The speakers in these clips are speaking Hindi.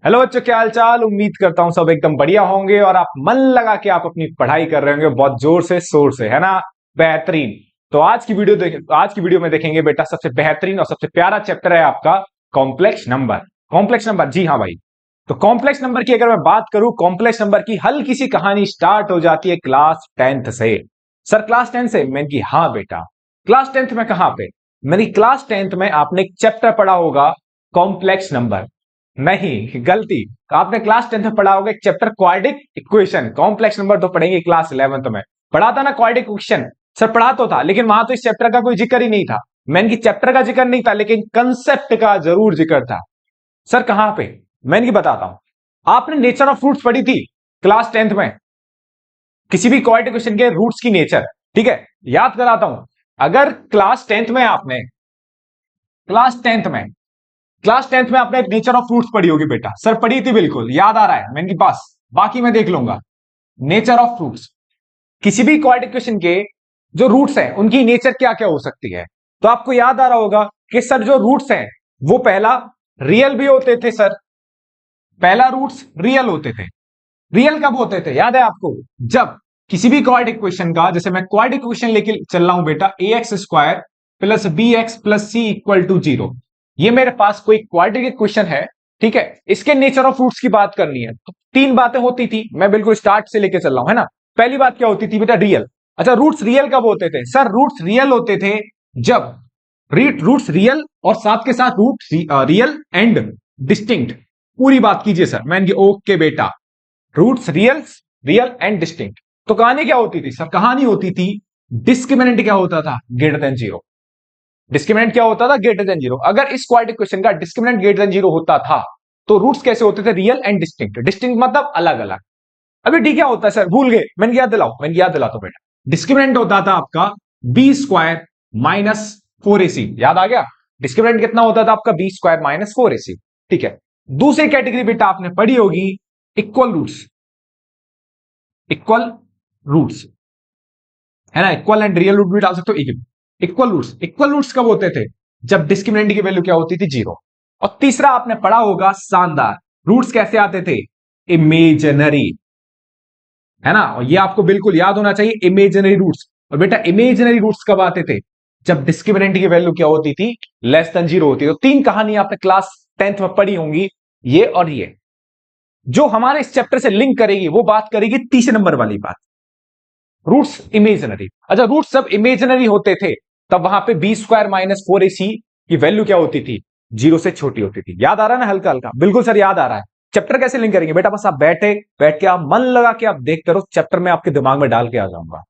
हेलो बच्चों, क्या हाल चाल। उम्मीद करता हूं सब एकदम बढ़िया होंगे और आप मन लगा के आप अपनी पढ़ाई कर रहे होंगे बहुत जोर से शोर से, है ना। बेहतरीन। तो आज की वीडियो में देखेंगे बेटा सबसे बेहतरीन और सबसे प्यारा चैप्टर है आपका कॉम्प्लेक्स नंबर। कॉम्प्लेक्स नंबर, जी हाँ भाई। तो कॉम्प्लेक्स नंबर की अगर मैं बात करूं, कॉम्प्लेक्स नंबर की हल्की सी कहानी स्टार्ट हो जाती है क्लास 10th से। सर क्लास 10 से? मैंने की हाँ बेटा। क्लास 10th में कहां पे? मेरी क्लास 10th में आपने एक चैप्टर पढ़ा होगा कॉम्प्लेक्स नंबर। नहीं, गलती। आपने क्लास 10th में पढ़ा होगा एक chapter quadratic equation. Complex number तो पढ़ेंगे क्लास 11th में। पढ़ा था ना क्वाड्रेटिक इक्वेशन? सर पढ़ा तो था, लेकिन वहां तो इस चैप्टर का कोई जिक्र ही नहीं था। मैंने की चैप्टर का जिक्र नहीं था, लेकिन कंसेप्ट का जरूर जिक्र था। सर कहां पे? मैंने की बताता हूं। आपने नेचर ऑफ फ्रूट्स पढ़ी थी क्लास 10th में, किसी भी क्वाड्रेटिक इक्वेशन के रूट्स की नेचर। ठीक है, याद कराता हूं। अगर क्लास 10th में आपने क्लास 10th में क्लास 10th में आपने नेचर ऑफ फ्रूट्स पढ़ी होगी बेटा। सर पढ़ी थी, बिल्कुल याद आ रहा है मैंने पास। बाकी मैं देख लूंगा। नेचर ऑफ फ्रूट्स, किसी भी क्वाड्रेटिक इक्वेशन के जो रूट्स हैं उनकी नेचर क्या क्या हो सकती है। तो आपको याद आ रहा होगा कि सर जो रूट्स हैं वो पहला रियल भी होते थे सर। पहला रूट्स रियल होते थे। रियल कब होते थे याद है आपको? जब किसी भी क्वाड्रेटिक इक्वेशन का, जैसे मैं क्वाड्रेटिक इक्वेशन लेके चल रहा हूं बेटा, A X square plus B X plus C equal to 0। ये मेरे पास कोई क्वाड्रेटिक इक्वेशन है। ठीक है, इसके नेचर ऑफ फ्रूट्स की बात करनी है तो तीन बातें होती थी। मैं बिल्कुल स्टार्ट से लेके चल रहा हूं, है ना। पहली बात क्या होती थी बेटा? रियल। अच्छा, रूट्स रियल कब होते थे? सर रूट्स रियल होते थे जब रूट्स रियल और साथ के साथ रूट रियल एंड डिस्टिंक्ट। पूरी बात कीजिए सर। मैंने ओके बेटा, roots real real and distinct. तो कहानी क्या होती थी सर? कहानी होती थी डिस्क्रिमिनेंट क्या होता था? Greater than zero. डिस्क्रिमिनेंट क्या होता था? Greater than zero. अगर इस क्वाड्रेटिक इक्वेशन का डिस्क्रिमिनेंट ग्रेटर देन जीरो होता था तो रूट्स कैसे होते थे? Real and distinct. डिस्टिंक्ट मतलब अलग अलग। अभी डी क्या होता है सर? भूल गए? मैंने याद दिलाता हूं बेटा। डिस्क्रिमिनेंट होता था आपका बी स्क्वायर माइनस 4ac। याद आ गया? डिस्क्रिमिनेंट कितना होता था आपका? B square minus 4ac। ठीक है। दूसरी कैटेगरी बेटा आपने पढ़ी होगी इक्वल रूट्स। इक्वल रूट्स, है ना। इक्वल एंड रियल रूट भी डाल सकते हो एक ही। इक्वल रूट्स कब होते थे? जब डिस्क्रिमिनेंट की वैल्यू क्या होती थी? 0। और तीसरा आपने पढ़ा होगा शानदार, रूट्स कैसे आते थे? इमेजिनरी, है ना। और ये आपको बिल्कुल याद होना चाहिए, इमेजिनरी रूट्स। और बेटा इमेजिनरी रूट्स कब आते थे? जब डिस्क्रिमिनेंट की वैल्यू क्या होती थी? लेस देन 0 होती। तो तीन कहानी आपने क्लास 10th में पढ़ी होंगी, ये और ये। जो हमारे इस चैप्टर से लिंक करेगी वो बात करेगी तीसरे नंबर वाली बात, रूट्स इमेजिनरी। अच्छा, रूट्स जब इमेजिनरी होते थे तब वहां पे बी स्क्वायर माइनस 4ac की वैल्यू क्या होती थी? 0 से छोटी होती थी। याद आ रहा है ना? हल्का हल्का, बिल्कुल सर याद आ रहा है। चैप्टर कैसे लिंक करेंगे बेटा? बस आप बैठ के आप मन लगा के आप देखते रहो, चैप्टर में आपके दिमाग में डाल के आ जाऊंगा।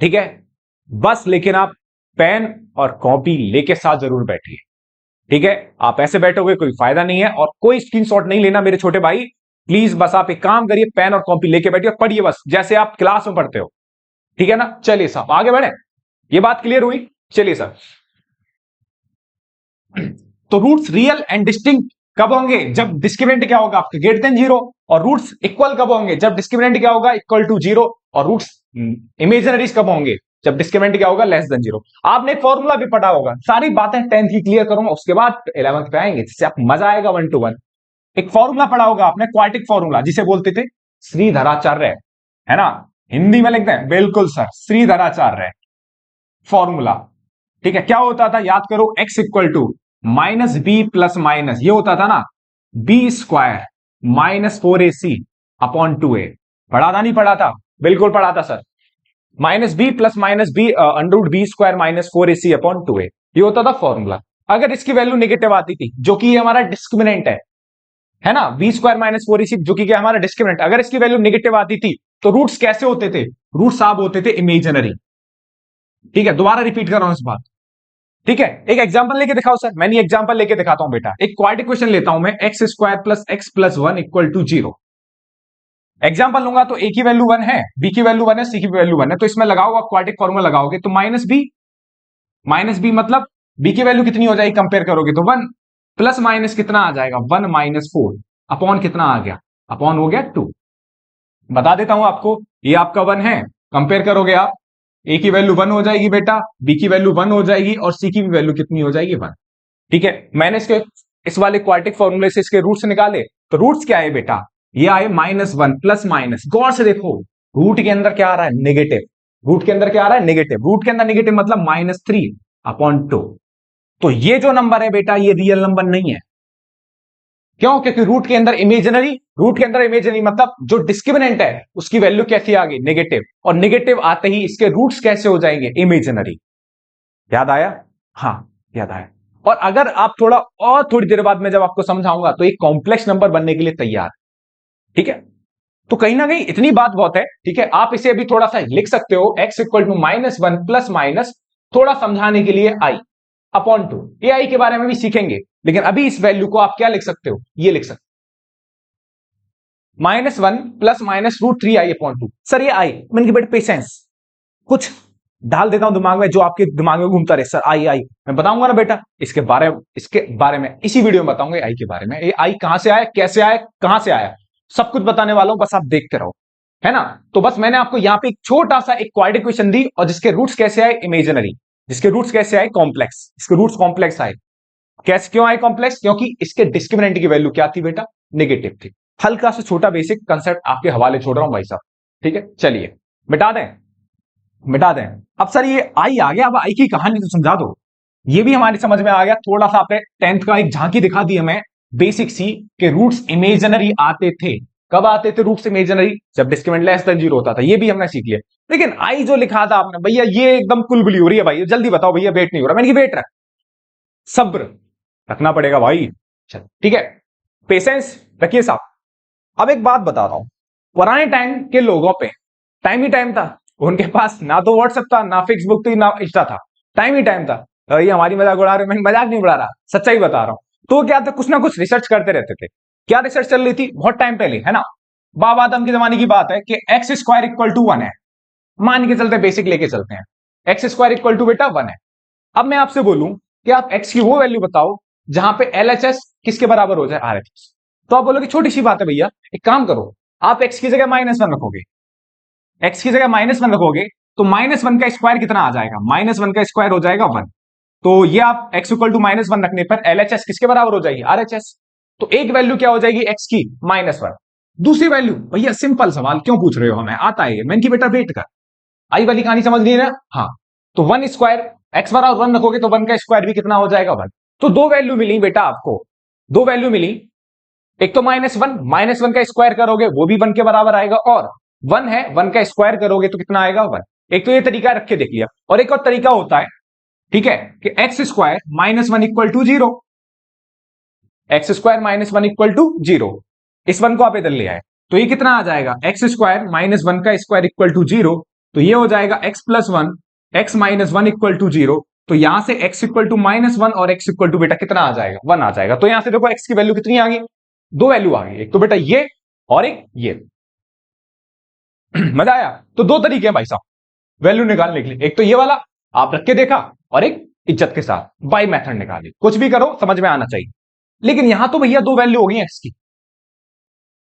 ठीक है, बस लेकिन आप पेन और कॉपी लेके साथ जरूर बैठिए। ठीक है, आप ऐसे बैठोगे कोई फायदा नहीं है। और कोई स्क्रीनशॉट नहीं लेना मेरे छोटे भाई, प्लीज। बस आप एक काम करिए, पेन और कॉपी लेके बैठिए और पढ़िए बस जैसे आप क्लास में पढ़ते हो। ठीक है ना? चलिए साहब आगे बढ़े। ये बात क्लियर हुई? चलिए सर। तो रूट्स रियल एंड डिस्टिंक्ट कब होंगे? जब डिस्क्रिमिनेंट क्या होगा आपके? Greater than 0। और रूट्स इक्वल कब होंगे? जब डिस्क्रिमिनेंट क्या होगा? Equal to 0। और रूट्स इमेजिनरीज कब होंगे? जब डिस्क्रिमिनेंट क्या होगा? Less than 0। आपने एक फॉर्मूला भी पढ़ा होगा। सारी बातें 10th की क्लियर करूंगा, उसके बाद 11th पे आएंगे, जिससे आप मजा आएगा 1 to 1। एक फॉर्मूला पढ़ा होगा आपने, क्वाड्रेटिक फॉर्मूला, जिसे बोलते थे श्रीधराचार्य, है ना। हिंदी में लिखते हैं, बिल्कुल सर, श्रीधराचार्य फॉर्मूला। ठीक है, क्या होता था? याद करो, x equal to minus B plus minus, ये होता था ना, B square minus 4ac upon 2a। पढ़ा था नहीं पढ़ा था? बिल्कुल पढ़ा था sir. Minus B plus minus B under B square minus 4ac upon 2a, ये होता था फॉर्मूला। अगर इसकी वैल्यू नेगेटिव आती थी, जो कि हमारा डिस्क्रिमिनेंट है ना, बी स्क्वायर माइनस 4ac, जो कि क्या हमारा डिस्क्रिमिनेंट, अगर इसकी वैल्यू नेगेटिव आती थी तो रूट्स कैसे होते थे? रूट्स आप होते थे इमेजिनरी। ठीक है, दोबारा रिपीट कर रहा हूं इस बात। ठीक है, एक एग्जांपल लेके दिखाओ सर। मैंने एग्जांपल लेके दिखाता हूं बेटा। एक क्वाड्रेटिक इक्वेशन लेता हूं मैं, x square plus x plus 1 equal to 0। Example लूंगा तो ए की वैल्यू 1 है, बी की वैल्यू 1 है, सी की वैल्यू 1 है। तो इसमें लगाओगे क्वाड्रेटिक फॉर्मूला लगाओगे तो माइनस बी मतलब बी की वैल्यू कितनी हो जाएगी? कंपेयर करोगे तो 1, प्लस माइनस कितना आ जाएगा? 1 माइनस 4 अपॉन कितना आ गया? अपॉन हो गया 2। बता देता हूं आपको, ये आपका 1 है, कंपेयर करोगे आप, ए की वैल्यू 1 हो जाएगी बेटा, बी की वैल्यू 1 हो जाएगी और सी की भी वैल्यू कितनी हो जाएगी? 1। ठीक है, मैंने इसके इस वाले क्वाड्रेटिक फॉर्मूले से इसके रूट्स निकाले, तो रूट्स क्या है बेटा, ये आए -1 प्लस माइनस। गौर से देखो, रूट के अंदर क्या आ रहा है, नेगेटिव। रूट के अंदर क्या आ रहा है, नेगेटिव। रूट के अंदर नेगेटिव मतलब -3/2। तो ये जो नंबर है बेटा, ये रियल नंबर नहीं है। क्यों? क्योंकि रूट के अंदर इमेजिनरी मतलब जो डिस्क्रिमिनेंट है उसकी वैल्यू कैसी आ गई, नेगेटिव। और नेगेटिव आते ही इसके रूट्स कैसे हो जाएंगे, इमेजिनरी। याद आया? हाँ, याद आया। और अगर आप थोड़ी देर बाद में जब आपको समझाऊंगा तो एक कॉम्प्लेक्स नंबर बनने के लिए तैयार। ठीक है, तो कहीं ना कहीं इतनी बात बहुत है। ठीक है, आप इसे अभी थोड़ा सा लिख सकते हो, x equal to -1 plus minus, थोड़ा समझाने के लिए i/2। ये आई के बारे में भी सीखेंगे, लेकिन अभी इस वैल्यू को आप क्या लिख सकते हो, ये लिख सकते हो, -1 प्लस माइनस √3i/2। सर ये आई, मैंने बेटा पेशेंस, कुछ डाल देता हूं दिमाग में जो आपके दिमाग में घूमता रहे। सर आई मैं बताऊंगा ना बेटा, इसके बारे में इसी वीडियो में बताऊंगा, आई के बारे में। ये आई कहां से आया, कैसे आया, कहां से आया, सब कुछ बताने वाला हूं, बस आप देखते रहो, है ना। तो बस मैंने आपको यहां पे एक छोटा सा एक क्वाड्रेटिक इक्वेशन दी, और जिसके रूट्स कैसे आए, इमेजिनरी। जिसके रूट्स कैसे आए, कॉम्प्लेक्स। इसके रूट्स कॉम्प्लेक्स आए। कैसे, क्यों आए कॉम्प्लेक्स? क्योंकि इसके डिस्क्रिमिनेंट की वैल्यू क्या थी बेटा, नेगेटिव थी। हल्का सा छोटा बेसिक कंसेप्ट आपके हवाले छोड़ रहा हूं भाई साहब। ठीक है, चलिए मिटा दें। अब सर ये आई आ गया, अब आई की कहानी तो समझा दो। ये भी हमारी समझ में आ गया, थोड़ा सा आपने 10th का एक झांकी दिखा दी हमें, बेसिक सी, के रूट्स इमेजिनरी आते थे। कब आते थे रूट्स इमेजिनरी? जब डिस्क्रिमिनेंट लेस देन 0 होता था। ये भी हमने सीख लिया। लेकिन आई जो लिखा था आपने, भैया ये एकदम कुलबुली हो रही है भाई, जल्दी बताओ भैया, वेट नहीं हो रहा। मैंने वेट रख, सब्र रखना पड़ेगा भाई। चल ठीक है, पेशेंस रखिए साहब। अब एक बात बता रहा हूं, पुराने टाइम के लोगों पे टाइम ही टाइम था। उनके पास ना तो व्हाट्सएप था, ना फेसबुक थी, ना इंस्टा था। टाइम ही टाइम था। ये हमारी मजाक उड़ा रहे, मैं मजाक नहीं उड़ा रहा, सच्चाई बता रहा हूं। तो क्या था, कुछ ना कुछ रिसर्च करते रहते थे। क्या रिसर्च चल रही थी, बहुत टाइम पहले, है ना, बाबा आदम के जमाने की बात है, कि x² इक्वल टू 1 है। मान के चलते, बेसिक लेके चलते हैं, x² इक्वल टू बेटा 1 है। अब मैं आपसे बोलूं कि आप x की वो वैल्यू बताओ जहां पे LHS किसके बराबर हो जाए, RHS। तो आप बोलोगे छोटी सी बात है भैया, एक काम करो, आप x की जगह -1 रखोगे, x की जगह -1 रखोगे, तो -1 का स्क्वायर कितना आ जाएगा, -1 का स्क्वायर हो जाएगा 1। तो ये आप x इक्वल टू -1 रखने पर LHS किसके बराबर हो जाएगी, RHS। तो एक वैल्यू क्या हो जाएगी x की, -1। दूसरी वैल्यू, भैया सिंपल सवाल क्यों पूछ रहे हो, हमें आता है, मैंने की बेटा वेट कर, आई वाली कहानी समझ गई ना। हाँ, तो 1 स्क्वायर, x बराबर 1 रखोगे तो 1 का स्क्वायर भी कितना हो जाएगा, 1। तो दो वैल्यू मिली बेटा आपको, दो वैल्यू मिली। एक तो -1 का स्क्वायर करोगे वो भी 1 के बराबर आएगा, और 1 है, 1 का स्क्वायर करोगे तो कितना आएगा, 1। एक तो ये तरीका रख के देख लिया, और एक और तरीका होता है, ठीक है, कि x² -1 equal to 0, x² -1 equal to 0। इस 1 को आप इधर ले आए, तो ये कितना आ जाएगा, x² -1 का स्क्वायर इक्वल टू 0। तो ये हो जाएगा x + 1, x - 1 इक्वल टू 0। तो यहां से x इक्वल टू -1 और x इक्वल टू बेटा कितना आ जाएगा, 1 आ जाएगा। तो यहां से देखो x की वैल्यू कितनी आ गई, दो वैल्यू आ गई, एक तो बेटा ये और एक ये। मजा आया? तो दो तरीके हैं भाई साहब वैल्यू निकालने के लिए, एक तो ये वाला आप रख के देखा, और एक इज्जत के साथ बाई मेथड निकाली। कुछ भी करो समझ में आना चाहिए। लेकिन यहां तो भैया दो वैल्यू हो गई एक्स की,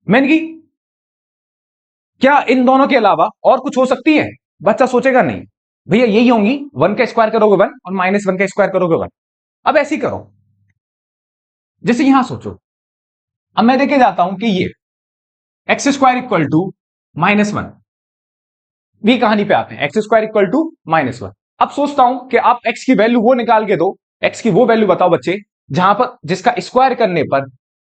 मैंने की, क्या इन दोनों के अलावा और कुछ हो सकती है? बच्चा सोचेगा नहीं, भैया यही होंगी, 1 का स्क्वायर करोगे 1 और -1 का स्क्वायर करोगे 1। अब ऐसी करो, जैसे यहां सोचो, अब मैं देखे जाता हूं कि ये x² इक्वल टू -1, भी कहानी पे आते हैं, x² इक्वल टू -1। अब सोचता हूं कि आप x की वैल्यू वो निकाल के दो, x की वो वैल्यू बताओ बच्चे जहां पर जिसका स्क्वायर करने पर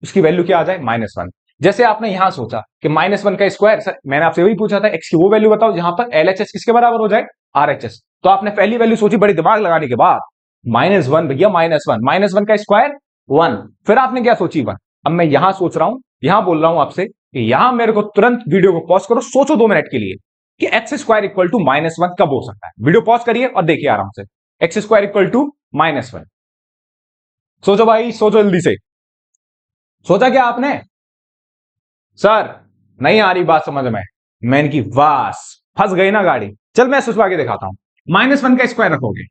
उसकी वैल्यू क्या आ जाए, -1। जैसे आपने यहां सोचा कि -1 का स्क्वायर, सर मैंने आपसे वही पूछा था, x की वो वैल्यू बताओ जहां पर LHS किसके बराबर हो जाए, RHS। तो आपने पहली वैल्यू सोची बड़ी दिमाग लगाने के बाद, -1 भैया, -1 का स्क्वायर 1, फिर आपने क्या सोची 1। अब मैं यहां सोच रहा हूं, यहां बोल रहा हूं आपसे कि यहां मेरे को तुरंत वीडियो को पॉज करो, सोचो 2 मिनट के लिए कि x² इक्वल टू -1 कब हो सकता है। वीडियो पॉज करिए और देखिए आराम से, x² इक्वल टू -1। सोचो भाई, सोचो जल्दी से, सोचा क्या आपने? सर नहीं आ रही बात समझ में, मैंने की वास, फंस गई ना गाड़ी। चल मैं सोचवा के दिखाता हूं, -1 का स्क्वायर रखोगे,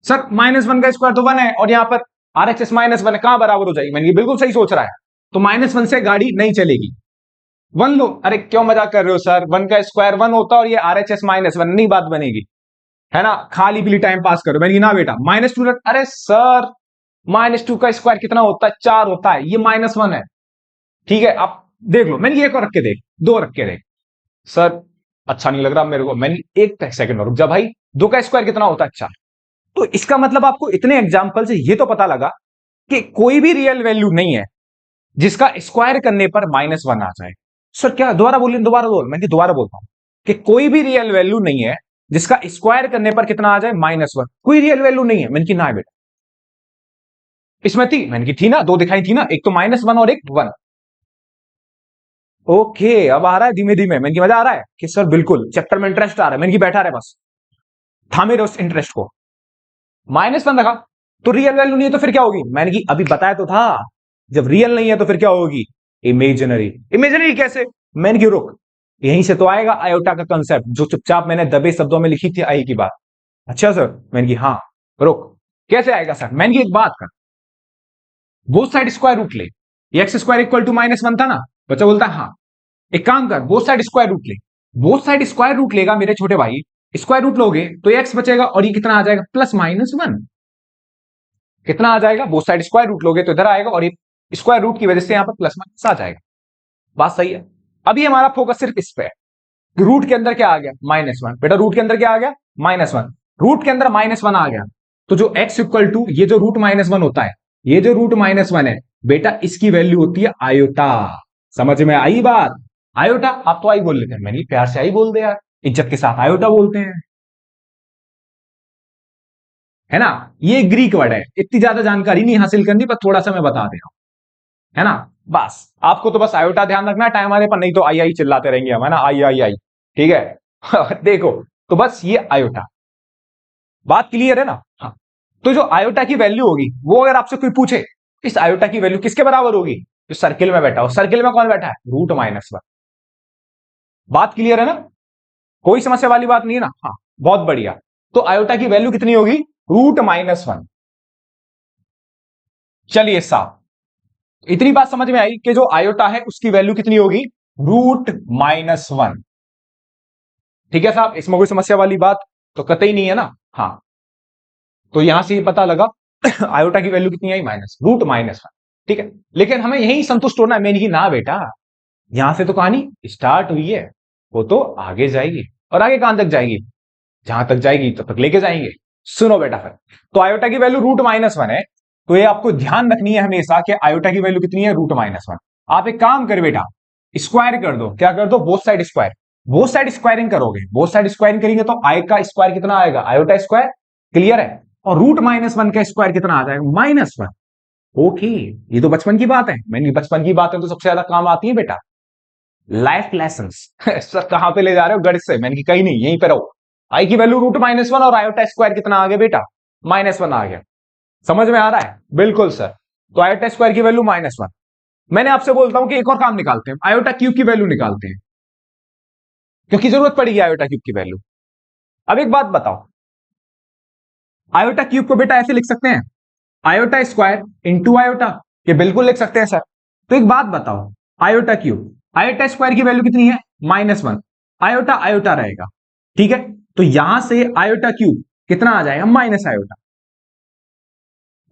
सर -1 का स्क्वायर तो 1 है, और यहां पर RHS -1 है, कहां बराबर हो जाएगी, मैंने बिल्कुल सही सोच रहा है। तो -1 से गाड़ी नहीं चलेगी, 1 लो। अरे क्यों मजाक कर रहे हो सर, 1 का स्क्वायर 1 होता और ये RHS -1, नहीं बात बनेगी, है ना, खाली पीली टाइम पास करो। मैंने ना बेटा -2 अरे सर -2 का स्क्वायर कितना होता है? 4 होता है। ये -1 है। ठीक है, आप देख लो। मैंने एक और रख के देख, 2 रख के देख। सर अच्छा नहीं लग रहा मेरे को। मैंने एक सेकंड रुक जा भाई। 2 का स्क्वायर कितना होता है? 4। तो इसका मतलब आपको इतने एग्जाम्पल से ये तो पता लगा कि कोई भी रियल वैल्यू नहीं है जिसका स्क्वायर करने पर -1 आ जाए। सर क्या? दोबारा बोलिए, दोबारा बोल। मैं दोबारा बोलता हूं कि कोई भी रियल वैल्यू नहीं है जिसका स्क्वायर करने पर कितना आ जाए? -1। कोई रियल वैल्यू नहीं है। मैंने की ना है बेटा। इसमें थी, मैंने की थी ना, 2 दिखाई थी ना, एक तो -1 और एक 1। ओके, अब आ रहा है धीमे धीमे। मैंने की मजा आ रहा है कि सर बिल्कुल चैप्टर में इंटरेस्ट आ रहा है। मैंने की बैठा रहे बस, थामे रहे उस इंटरेस्ट को। -1 रखा तो रियल वैल्यू नहीं है, तो फिर क्या होगी? मैंने की अभी बताया तो था, जब रियल नहीं है तो फिर क्या होगी? इमेजिनरी। इमेजिनरी कैसे? मैंने की रुक, यहीं से तो आएगा आयोटा का कंसेप्ट, जो चुपचाप मैंने दबे शब्दों में लिखी थी आई की बात। अच्छा सर। मैंने की हाँ, रुक, कैसे आएगा सर? मैंने की एक बात कर, बोथ साइड स्क्वायर रूट ले। एक्स स्क्वायर इक्वल टू -1 था ना? बच्चा बोलता है हाँ। एक काम कर, बोथ साइड स्क्वायर रूट ले। बोथ साइड स्क्वायर रूट लेगा मेरे छोटे भाई, स्क्वायर रूट लोगे तो एक्स बचेगा और ये कितना आ जाएगा? +-1। कितना आ जाएगा? बोथ साइड स्क्वायर रूट लोगे तो इधर आएगा और ये स्क्वायर रूट की वजह से यहां पर +- आ जाएगा। बात सही है। अभी हमारा फोकस सिर्फ इस पे है। रूट के अंदर क्या आ गया? -1। बेटा रूट के अंदर क्या आ गया? -1। रूट के अंदर -1 आ गया तो जो x इक्वल टू ये जो रूट -1 होता है, ये जो रूट -1 है बेटा, इसकी वैल्यू होती है आयोटा। समझ में आई बात? आयोटा। आप तो आई बोल लेते हैं, मैंने प्यार से आई बोल दे यार, इज्जत के साथ आयोटा बोलते हैं, है ना? ये ग्रीक वर्ड है, इतनी ज्यादा जानकारी नहीं हासिल करनी, पर थोड़ा सा मैं बता दे रहा हूं, है ना? बस आपको तो बस आयोटा ध्यान रखना है टाइम आने पर, नहीं तो आई आई चिल्लाते रहेंगे हम, है ना? आई आई आई। ठीक है। देखो, तो बस ये आयोटा, बात क्लियर है ना? हाँ। तो जो आयोटा की वैल्यू होगी, वो अगर आपसे कोई पूछे इस आयोटा की वैल्यू किसके बराबर होगी, जो सर्किल में बैठा हो। सर्किल में कौन बैठा है? √-1। बात क्लियर है ना? कोई समस्या वाली बात नहीं है ना? हाँ, बहुत बढ़िया। तो आयोटा की वैल्यू कितनी होगी? √-1। चलिए साहब, इतनी बात समझ में आई कि जो आयोटा है उसकी वैल्यू कितनी होगी? √-1। ठीक है साहब, इसमें कोई समस्या वाली बात तो कतई नहीं है ना? हाँ। तो यहां से ये पता लगा आयोटा की वैल्यू कितनी आई? √-1। ठीक है, लेकिन हमें यही संतुष्ट होना है। मैंने की ना बेटा, यहां से तो कहानी स्टार्ट हुई है, वो तो आगे जाएगी। और आगे कहां तक जाएगी? जहां तक जाएगी तब तक लेके जाएंगे। सुनो बेटा फिर, तो आयोटा की वैल्यू √-1 है, तो ये आपको ध्यान रखनी है हमेशा कि आयोटा की वैल्यू कितनी है? √-1। आप एक काम कर बेटा, स्क्वायर कर दो। क्या कर दो? Both side square. Both side squaring करोगे, बोथ साइड स्क्वायरिंग करेंगे तो आई का स्क्वायर कितना आएगा? Iota square. क्लियर है? और √-1 का स्क्वायर कितना आ जाएगा? -1। ओके, ये तो बचपन की बात है। मैंने बचपन की बातें तो सबसे ज्यादा काम आती है बेटा, लाइफ लेसन। सर कहां पे ले जा रहे हो गढ़ से? मैंने की कहीं नहीं, यहीं पे रहो। आई की वैल्यू √-1 और आयोटा स्क्वायर कितना आ गया बेटा? -1 आ गया। समझ में आ रहा है? बिल्कुल सर। तो आयोटा स्क्वायर की वैल्यू -1। मैंने आपसे बोलता हूं कि एक और काम निकालते हैं, आयोटा क्यूब की वैल्यू निकालते हैं, क्योंकि जरूरत पड़ेगी आयोटा क्यूब की वैल्यू। अब एक बात बताओ, आयोटा क्यूब को बेटा ऐसे लिख सकते हैं, आयोटा स्क्वायर इंटू आयोटा। ये बिल्कुल लिख सकते हैं सर। तो एक बात बताओ, आयोटा क्यूब, आयोटा स्क्वायर की वैल्यू कितनी है? -1। आयोटा आयोटा रहेगा। ठीक है, तो यहां से आयोटा क्यूब कितना आ जाएगा? Minus iota.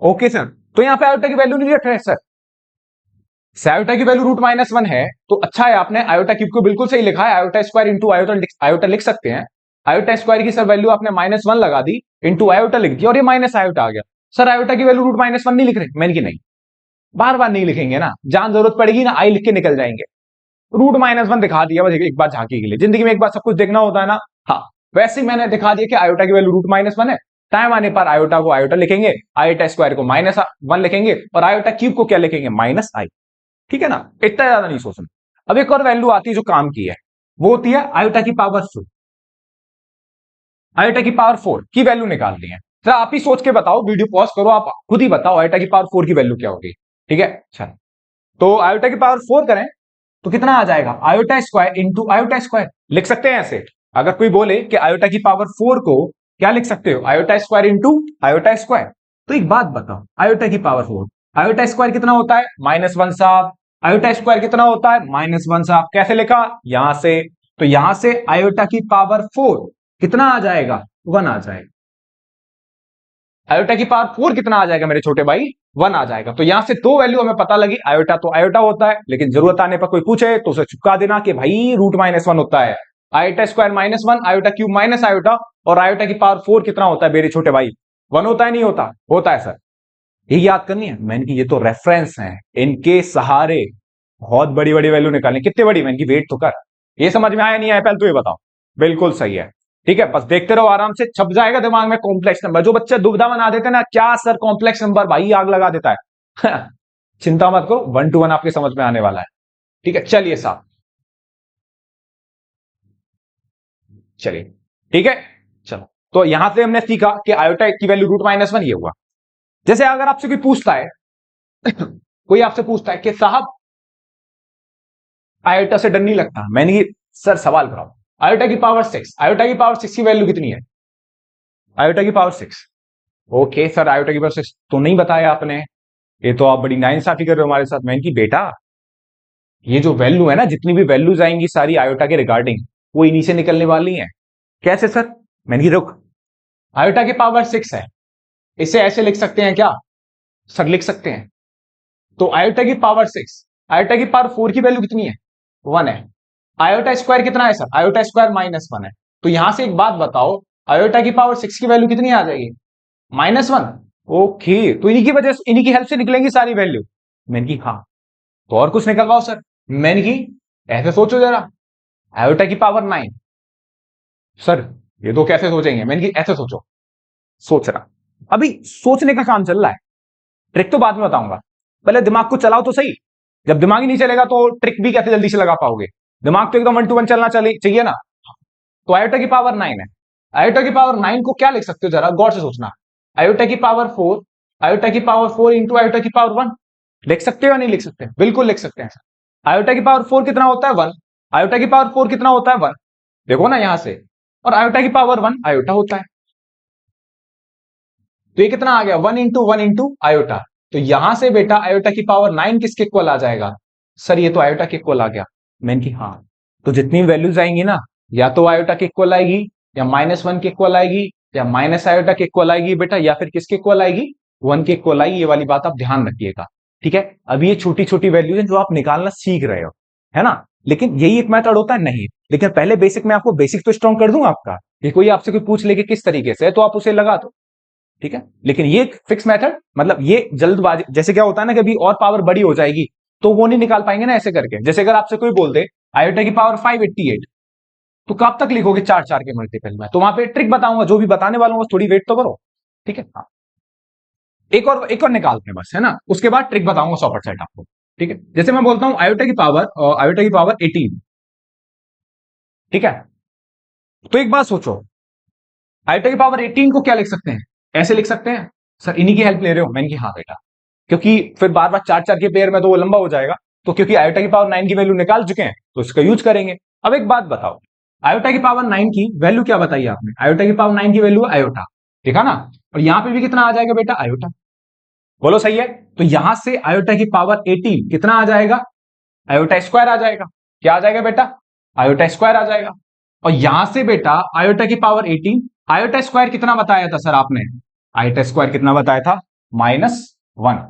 ओके सर, तो यहां पे आयोटा की वैल्यू नहीं लिख रहे सर। आयोटा की वैल्यू √-1 है, तो अच्छा है आपने आयोटा क्यूब को बिल्कुल सही लिखा है। Iota square into iota iota लिख सकते हैं। आयोटा स्क्वायर की सर वैल्यू आपने -1 लगा दी, इंटू आयोटा लिख दिया और ये माइनस आयोटा आ गया। सर आयोटा की वैल्यू √-1 नहीं लिख रहे? मैंने की नहीं, बार बार नहीं लिखेंगे ना, जहां जरूरत पड़ेगी ना आई लिख के निकल जाएंगे। √-1 दिखा दिया बस एक बार झांकी के लिए, जिंदगी में एक बार सब कुछ देखना होता है ना। हाँ, वैसे ही मैंने दिखा दिया कि आयोटा की वैल्यू √-1 है। टाइम आने पर आयोटा को आयोटा लिखेंगे, आयोटा स्क्वायर को -1 लिखेंगे और आयोटा क्यूब को क्या लिखेंगे? -i। ठीक है ना? इतना ज्यादा नहीं सोचना। अब एक और वैल्यू आती है जो काम की है, वो होती है आयोटा की पावर 4। आयोटा की पावर 4 की वैल्यू निकालनी है। तो आप ही सोच के बताओ, वीडियो पॉज करो, आप खुद ही बताओ आयोटा की पावर 4 की वैल्यू क्या होगी। ठीक है, चल, तो आयोटा की पावर 4 करें तो कितना आ जाएगा? Iota square into iota square लिख सकते हैं ऐसे। अगर कोई बोले कि आयोटा की पावर 4 को क्या लिख सकते हो? Iota square into iota square. तो एक बात बताओ, आयोटा की पावर 4, आयोटा स्क्वायर कितना होता है? -1 साहब। आयोटा स्क्वायर कितना होता है? -1 साहब। कैसे लिखा? यहां से। तो यहां से आयोटा की पावर 4 कितना आ जाएगा? 1 आ जाएगा। आयोटा की पावर 4 कितना आ जाएगा मेरे छोटे भाई? 1 आ जाएगा। तो यहां से दो वैल्यू हमें पता लगी, आयोटा तो आयोटा होता है, लेकिन जरूरत आने पर कोई पूछे तो उसे चिपका देना कि भाई √-1 होता है, iota square -1, iota cube minus iota, और आयोटा की पावर 4 कितना होता है मेरे छोटे भाई? 1 होता है, नहीं होता? होता है सर। ये याद करनी है मैंने कि ये तो रेफरेंस है, इनके सहारे बहुत बड़ी बड़ी वैल्यू निकालनी। कितनी बड़ी? मैंने की वेट तो कर। ये समझ में आया नहीं आया पहले तो ये बताओ। बिल्कुल सही है, ठीक है, बस देखते रहो, आराम से छप जाएगा दिमाग में कॉम्प्लेक्स नंबर। जो बच्चे दुविधा बना देते हैं ना, क्या सर कॉम्प्लेक्स नंबर, भाई आग लगा देता है चिंता मत करो, 1 to 1 आपके समझ में आने वाला है, ठीक है। चलिए साहब, चलिए ठीक है, चलो। तो यहां से हमने सीखा कि आयोटा की वैल्यू √-1 ये हुआ। जैसे अगर आपसे कोई पूछता है कोई आपसे पूछता है कि साहब आयोटा से डर नहीं लगता, मैंने कि सर सवाल कराओ, आयोटा की पावर 6, आयोटा की पावर 6 की वैल्यू कितनी है? आयोटा की पावर 6। ओके सर, आयोटा की पावर 6 तो नहीं बताया आपने, ये तो आप बड़ी नाइंसाफी कर रहे हो हमारे साथ। मैंने की बेटा, ये जो वैल्यू है ना, जितनी भी वैल्यूज आएंगी सारी आयोटा के रिगार्डिंग, वो इन्हीं से निकलने वाली हैं। कैसे सर? मैंने की रुक, आयोटा की पावर 6 है, इसे ऐसे लिख सकते हैं क्या? सर लिख सकते हैं। तो आयोटा की पावर 6, आयोटा की पावर 4 की वैल्यू कितनी है? 1 है। आयोटा स्क्वायर कितना है सर? आयोटा स्क्वायर -1 है। तो यहां से एक बात बताओ, आयोटा की पावर 6 की वैल्यू कितनी आ जाएगी? -1। ओके, तो इन्हीं की वजह से, इन्हीं की हेल्प से निकलेंगी सारी वैल्यू। मैंने की हाँ, तो और कुछ निकलवाओ सर। मैंने की ऐसे सोचो जरा, आयोटा की पावर 9। सर ये तो कैसे सोचेंगे? मैंने की ऐसे सोचो, सोच रहा, अभी सोचने का काम चल रहा है, ट्रिक तो बाद में बताऊंगा, पहले दिमाग को चलाओ तो सही। जब दिमाग ही नहीं चलेगा तो ट्रिक भी कैसे जल्दी से लगा पाओगे? दिमाग तो एकदम 1 to 1 चलना चाहिए ना। तो आयोटा की पावर 9 है, आयोटा की पावर 9 को क्या लिख सकते हो, जरा गौर से सोचना। आयोटा की पावर 4, आयोटा की पावर 4 इंटू आयोटा की पावर 1, लिख सकते हो या नहीं लिख सकते? बिल्कुल लिख सकते हैं सर। आयोटा की पावर 4 कितना होता है? 1। आयोटा की पावर 4 कितना होता है? 1। देखो ना यहां से, और आयोटा की पावर 1 आयोटा होता है, तो ये कितना आ गया? 1 इंटू आयोटा। तो यहां से बेटा आयोटा की पावर 9 किसके इक्वल आ जाएगा? सर ये तो आयोटा के इक्वल आ गया। मैंने की हाँ, तो जितनी वैल्यूज आएंगी ना, या तो आयोटा के इक्वल आएगी, या -1 के इक्वल आएगी, या माइनस आयोटा के इक्वल आएगी बेटा, या फिर किसके इक्वल आएगी? 1 के इक्वल आएगी। ये वाली बात आप ध्यान रखिएगा, ठीक है। अभी ये छोटी छोटी वैल्यूज हैं जो आप निकालना सीख रहे हो, है ना। लेकिन यही एक मेथड होता है नहीं, लेकिन पहले बेसिक में आपको बेसिक तो स्ट्रॉन्ग कर दूंगा आपका, कि कोई आपसे कोई पूछ ले कि किस तरीके से, तो आप उसे लगा दो, ठीक है। लेकिन ये फिक्स मेथड, मतलब ये जल्दबाजी, जैसे क्या होता है ना, कभी और पावर बड़ी हो जाएगी तो वो नहीं निकाल पाएंगे ना ऐसे करके। जैसे अगर आपसे कोई बोल दे आयोटा की पावर 588, तो कब तक लिखोगे 4 के मल्टीपल में? तो वहां पे ट्रिक बताऊंगा, जो भी बताने वाला हूं बस थोड़ी वेट तो करो, ठीक है। हाँ, एक और निकालते हैं बस, है ना, उसके बाद ट्रिक बताऊंगा 100% आपको, ठीक है। जैसे मैं बोलता हूं आयोटा की पावर 18, ठीक है। तो एक बात सोचो, आयोटा की पावर 18 को क्या लिख सकते हैं? ऐसे लिख सकते हैं? सर इन्हीं की हेल्प ले रहे हो? मैंने की हाँ बेटा, क्योंकि फिर बार बार 4 के पेयर में तो वो लंबा हो जाएगा, तो क्योंकि आयोटा की पावर 9 की वैल्यू निकाल चुके हैं तो इसका यूज करेंगे। अब एक बात बताओ, आयोटा की पावर 9 की वैल्यू क्या बताई आपने? आयोटा की पावर 9 की वैल्यू आयोटा, देखा ना। और यहां पे भी कितना आ जाएगा बेटा? आयोटा। बोलो सही है। तो यहां से आयोटा की पावर 18 कितना आ जाएगा? आयोटा स्क्वायर आ जाएगा। क्या आ जाएगा बेटा? आयोटा स्क्वायर आ जाएगा। और यहां से बेटा आयोटा की पावर 18, आयोटा स्क्वायर कितना बताया था सर आपने? आयोटा स्क्वायर कितना बताया था? -1।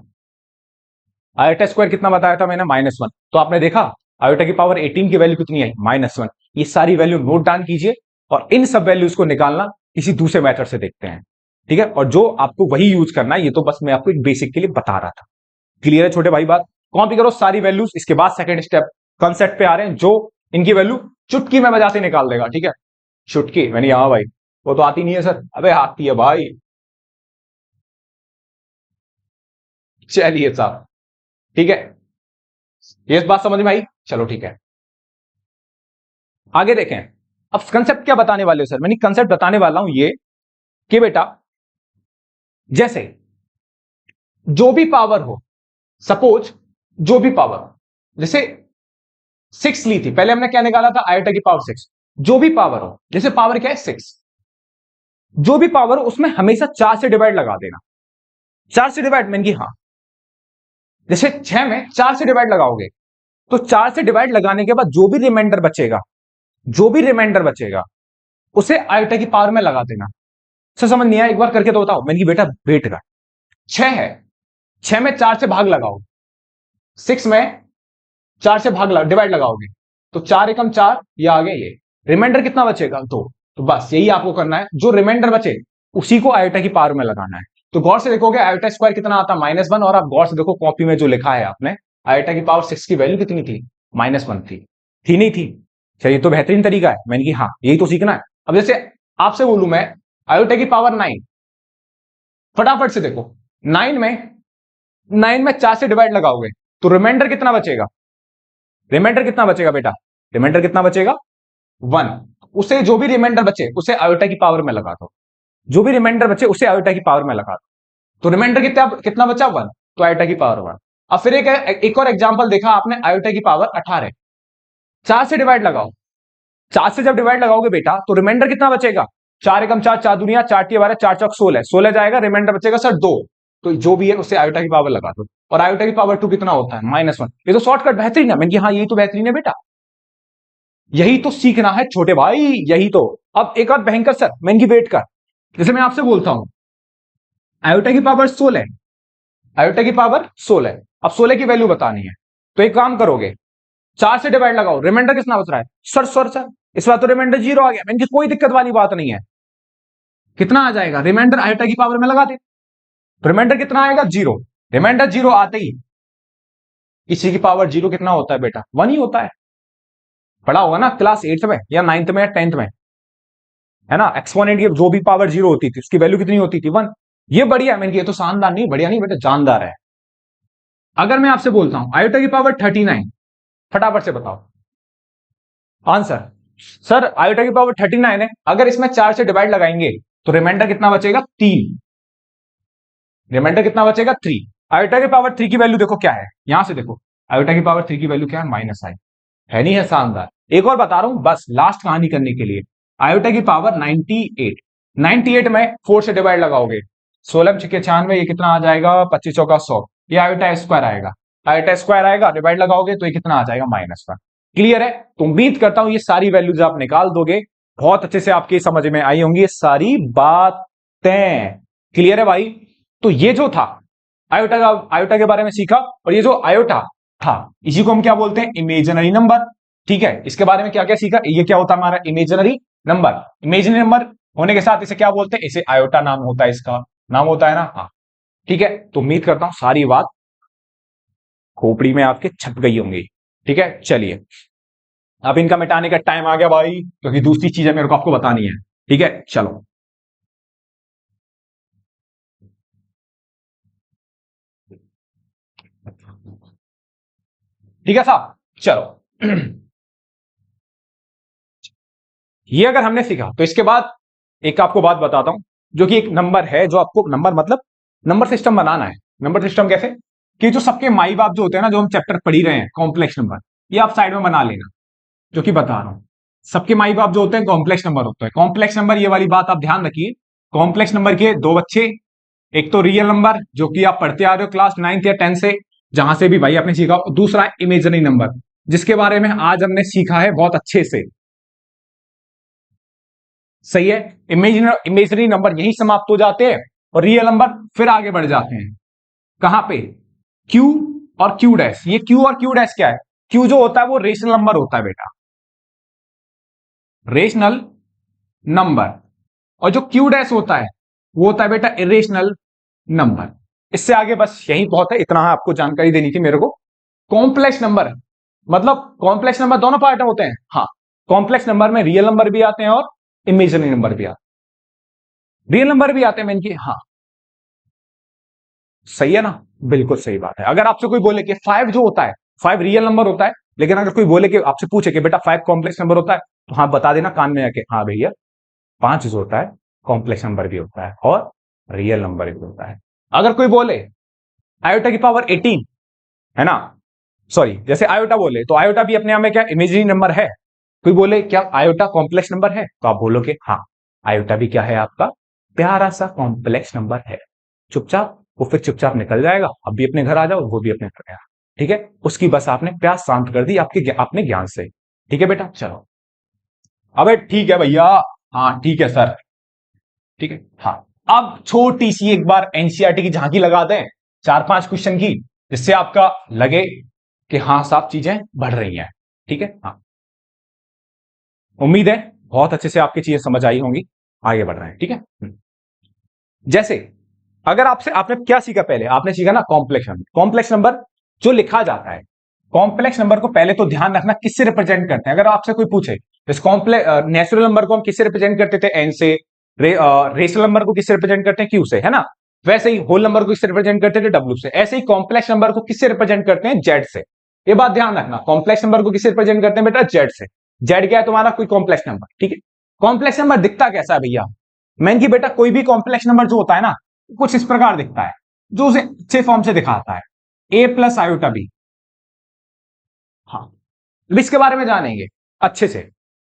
आयोटा स्क्वायर कितना बताया था मैंने? -1। तो आपने देखा आयोटा की पावर 18 की वैल्यू कितनी है? -1। ये सारी वैल्यू नोट डाउन कीजिए, और इन सब वैल्यूज को निकालना किसी दूसरे मेथड से देखते हैं, ठीक है। और जो आपको वही यूज करना है, ये तो बस मैं आपको एक बेसिक के लिए बता रहा था। क्लियर है छोटे भाई बात? कॉपी करो सारी वैल्यूज, इसके बाद सेकंड स्टेप कंसेप्ट पे आ रहे हैं, जो इनकी वैल्यू चुटकी में बजाते निकाल देगा, ठीक है। चुटकी मैंने, हाँ भाई वो तो आती नहीं है सर। अबे आती है भाई। चलिए साहब, ठीक है, ये बात समझ में आई? चलो ठीक है, आगे देखें। अब कंसेप्ट क्या बताने वाले हो सर? मैंने कंसेप्ट बताने वाला हूं ये, कि बेटा जैसे जो भी पावर हो, सपोज जो भी पावर, जैसे 6 ली थी, पहले हमने क्या निकाला था? आयोटा की पावर 6। जो भी पावर हो, जैसे पावर क्या है? 6। जो भी पावर हो उसमें हमेशा 4 से डिवाइड लगा देना। 4 से डिवाइड मैंने की हाँ, जैसे 6 में 4 से डिवाइड लगाओगे, तो 4 से डिवाइड लगाने के बाद जो भी रिमाइंडर बचेगा, जो भी रिमाइंडर बचेगा उसे आयोटा की पावर में लगा देना। सर समझ नहीं आया, एक बार करके तो बताओ। मैंने की बेटा वेट का 6 है, 6 में 4 से भाग लगाओ, 6 में 4 से डिवाइड लगाओगे तो 4 एकम 4, ये आ गया ये। रिमाइंडर कितना बचेगा? 2। तो बस यही आपको करना है, जो रिमाइंडर बचे उसी को आयोटा की पावर में लगाना है। तो गौर से देखोगे आयोटा स्क्वायर कितना आता है? -1। और आप गौर से देखो कॉपी में जो लिखा है आपने, आयोटा की पावर 6 की वैल्यू कितनी थी? -1 थी नहीं थी? चलिए, तो बेहतरीन तरीका है। मैंने कि हाँ यही तो सीखना है। अब जैसे आपसे बोलूं मैं आयोटा की पावर 9, फटाफट से देखो 9 में 4 से डिवाइड लगाओगे तो रिमाइंडर कितना बचेगा? रिमाइंडर कितना बचेगा बेटा? रिमाइंडर कितना बचेगा? 1। उसे जो भी रिमाइंडर बचे उसे आयोटा की पावर में लगा दो, जो भी रिमाइंडर बचे उसे आयोटा की पावर में लगा दो। तो रिमाइंडर कितना कितना बचा? 1। तो आयोटा की पावर 1। अब फिर एक और एग्जांपल देखा आपने, आयोटा की पावर 18, 4 से डिवाइड लगाओ। 4 से जब डिवाइड लगाओगे बेटा तो रिमाइंडर कितना बचेगा? 4 एकम 4, 4 दुनिया 4 टी 12, 4 चौक 16, 16 जाएगा, रिमाइंडर बचेगा सर 2। तो जो भी है उससे आयोटा की पावर लगा दो। और आयोटा की पावर 2 कितना होता है? -1। ये तो शॉर्टकट बेहतरीन है। मैंने कहा हाँ यही तो बेहतरीन है बेटा, यही तो सीखना है छोटे भाई, यही तो। अब एक और भयंकर सर, मैंने की वेट कर, जैसे मैं आपसे बोलता हूं आयोटा की पावर 16, आयोटा की पावर 16, अब 16 की वैल्यू बतानी है तो एक काम करोगे, 4 से डिवाइड लगाओ, रिमाइंडर कितना बच रहा है? सर इस बार तो रिमाइंडर 0 आ गया। मैंने कोई दिक्कत वाली बात नहीं है, कितना आ जाएगा? रिमाइंडर आयोटा की पावर में लगा दे, रिमाइंडर कितना आएगा? 0। रिमाइंडर 0 आते ही किसी की पावर 0 कितना होता है बेटा? 1 ही होता है। पढ़ा होगा ना क्लास 8th में या 9th में या 10th में, है ना? एक्सपोनेंट की जो भी पावर 0 होती थी उसकी वैल्यू कितनी होती थी? 1। ये बढ़िया है। मैंने ये तो शानदार नहीं, बढ़िया नहीं बेटा, जानदार है। अगर मैं आपसे बोलता हूं आयोटा की पावर 39, फटाफट से बताओ आंसर। सर आयोटा की पावर 39 है, अगर इसमें 4 से डिवाइड लगाएंगे तो रिमाइंडर कितना बचेगा? 3। रिमाइंडर कितना बचेगा? 3। आयोटा की पावर 3 की वैल्यू देखो क्या है, यहां से देखो आयोटा की पावर 3 की वैल्यू क्या है? -i है। नहीं है शानदार? एक और बता रहा हूं बस लास्ट कहानी करने के लिए, आयोटा की पावर 98, 98 में 4 से डिवाइड लगाओगे, 16 छक्के 96, ये कितना आ जाएगा? 25 चौका 100, ये आयोटा स्क्वायर आएगा। आयोटा स्क्वायर आएगा, डिवाइड लगाओगे तो ये कितना आ जाएगा? -1। क्लियर है? तो उम्मीद करता हूं ये सारी वैल्यूज आप निकाल दोगे, बहुत अच्छे से आपकी समझ में आई होंगी ये सारी बातें। क्लियर है भाई? तो ये जो था आयोटा के बारे में सीखा, और ये जो आयोटा था इसी को हम क्या बोलते हैं? Imaginary number. ठीक है, इसके बारे में क्या क्या सीखा? ये क्या होता है हमारा? Imaginary number. इमेजिनरी नंबर होने के साथ इसे क्या बोलते हैं? इसे आयोटा नाम होता है, इसका नाम होता है ना। हाँ ठीक है, तो उम्मीद करता हूं सारी बात खोपड़ी में आपके छप गई होंगी। ठीक है, चलिए अब इनका मिटाने का टाइम आ गया भाई, क्योंकि दूसरी चीजें मेरे को आपको बतानी है। ठीक है, चलो ठीक है साहब, चलो ये अगर हमने सीखा तो इसके बाद एक आपको बात बताता हूं, जो कि एक नंबर है, जो आपको नंबर मतलब नंबर सिस्टम बनाना है। नंबर सिस्टम कैसे? कि जो सबके माई बाप जो होते हैं ना, जो हम चैप्टर पढ़ ही रहे हैं कॉम्प्लेक्स नंबर, ये आप साइड में बना लेना, जो कि बता रहा हूं। सबके माई बाप जो होते हैं कॉम्प्लेक्स नंबर होता है। कॉम्प्लेक्स नंबर ये वाली बात आप ध्यान रखिए, कॉम्प्लेक्स नंबर के दो बच्चे, एक तो रियल नंबर जो कि आप पढ़ते आ रहे हो क्लास 9th या 10th से, जहां से भी भाई आपने सीखा, दूसरा इमेजनरी नंबर, जिसके बारे में आज हमने सीखा है बहुत अच्छे से। सही है, इमेजनरी नंबर यही समाप्त हो जाते हैं और रियल नंबर फिर आगे बढ़ जाते हैं। कहां पे? क्यू और क्यू डैश। ये क्यू और क्यू डैश क्या है? क्यू जो होता है वो रेशनल नंबर होता है बेटा, रेशनल नंबर। और जो क्यू डैश होता है वो होता है बेटा इरेशनल नंबर। इससे आगे बस यही बहुत है, इतना आपको जानकारी देनी थी मेरे को। कॉम्प्लेक्स नंबर मतलब कॉम्प्लेक्स नंबर दोनों पार्ट में होते हैं। हाँ, कॉम्प्लेक्स नंबर में रियल नंबर भी आते हैं और इमेजिनरी नंबर भी आते हैं। रियल नंबर भी आते हैं मैंने की, हाँ सही है ना, बिल्कुल सही बात है। अगर आपसे कोई बोले कि 5 जो होता है 5 रियल नंबर होता है, लेकिन अगर कोई बोले कि आपसे पूछे कि बेटा 5 कॉम्प्लेक्स नंबर होता है, तो हाँ बता देना कान में आके, हाँ भैया 5 जो होता है कॉम्प्लेक्स नंबर भी होता है और रियल नंबर भी होता है। अगर कोई बोले आयोटा की पावर 18, है ना, सॉरी जैसे आयोटा बोले तो आयोटा भी अपने आप में क्या इमेजिनरी नंबर है। कोई बोले क्या आयोटा कॉम्प्लेक्स नंबर है, तो आप बोलोगे हाँ आयोटा भी क्या है आपका प्यारा सा कॉम्प्लेक्स नंबर है। चुपचाप वो फिर चुपचाप निकल जाएगा, अब भी अपने घर आ जाओ, वो भी अपने घर गया। ठीक है, उसकी बस आपने प्यास शांत कर दी आपके अपने ज्ञान से। ठीक है बेटा, चलो अबे ठीक है भैया, हाँ ठीक है सर, ठीक है हाँ। अब छोटी सी एक बार एनसीईआरटी की झांकी लगा दें, 4-5 क्वेश्चन की, जिससे आपका लगे कि हाँ साहब चीजें बढ़ रही हैं। ठीक है, हाँ उम्मीद है बहुत अच्छे से आपकी चीजें समझ आई होंगी। आगे बढ़ रहे हैं, ठीक है। जैसे अगर आपसे आपने क्या सीखा, पहले आपने सीखा ना कॉम्प्लेक्स नंबर। कॉम्प्लेक्स नंबर जो लिखा जाता है, कॉम्प्लेक्स नंबर को पहले तो ध्यान रखना किससे रिप्रेजेंट करते हैं। अगर आपसे कोई पूछे इस कॉम्प्लेक्स नेचुरल नंबर को हम किससे रिप्रेजेंट करते थे, एन से, रेशनल नंबर को किससे रिप्रेजेंट करते हैं, क्यू से, है ना। वैसे ही होल नंबर को किससे रिप्रेजेंट करते थे, डब्ल्यू से। ऐसे ही कॉम्प्लेक्स नंबर को किससे रिप्रेजेंट करते हैं, जेड से। ये बात ध्यान रखना, कॉम्प्लेक्स नंबर को किससे रिप्रेजेंट करते हैं बेटा, जेड से। जेड क्या है तुम्हारा, कोई कॉम्प्लेक्स नंबर, ठीक है। कॉम्प्लेक्स नंबर दिखता कैसा है भैया, मैंने कि बेटा कोई भी कॉम्प्लेक्स नंबर जो होता है ना, कुछ इस प्रकार दिखता है, जो उसे अच्छे फॉर्म से दिखाता है, ए प्लस आयोटा बी। हाँ, अब इसके बारे में जानेंगे अच्छे से।